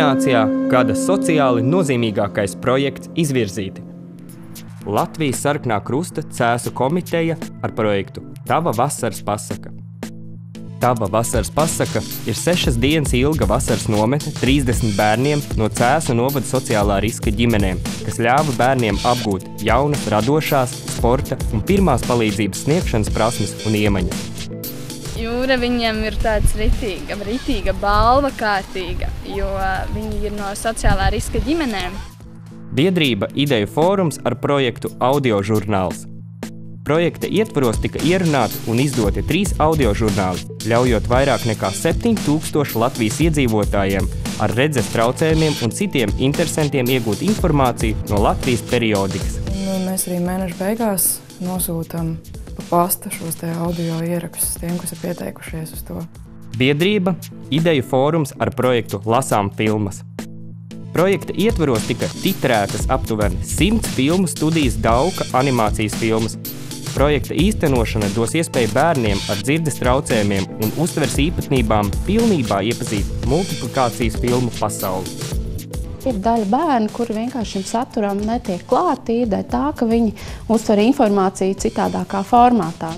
nominācijā gada sociāli nozīmīgākais projekts izvirzīti. Latvijas Sarkanā Krusta Cēsu komiteja ar projektu Tava vasaras pasaka. Tava vasaras pasaka ir 6 dienas ilga vasaras nometne 30 bērniem no Cēsu novada sociālā riska ģimenēm, kas ļāva bērniem apgūt jaunas, radošās, sporta un pirmās palīdzības sniegšanas prasmes un iemaņas. Jūra viņiem ir tāds ritīga balva kārtīga, jo viņi ir no sociālā riska ģimenēm. Biedrība Ideju fórums ar projektu Audiožurnāls. Projekta ietvaros tika ierunāti un izdoti 3 audiožurnāli, ļaujot vairāk nekā 7000 Latvijas iedzīvotājiem ar redzes traucējumiem un citiem interesantiem iegūt informāciju no Latvijas periodikas. Mēs arī mēneša beigās nosūtam pa pasta šos te audio ierakstus tiem, kas ir pieteikušies uz to. Biedrība Ideju fórums ar projektu Lasām filmas. Projekta ietvaros tika titrētas aptuveni 100 filmu studijas Dauka animācijas filmas. Projekta īstenošana dos iespēju bērniem ar dzirdes traucējumiem un uztveres īpatnībām pilnībā iepazīt multiplikācijas filmu pasauli. Ir daļa bērnu, kuri vienkārši šim saturam netiek klāti, dēļ tā, ka viņi uztver informāciju citādākā formātā.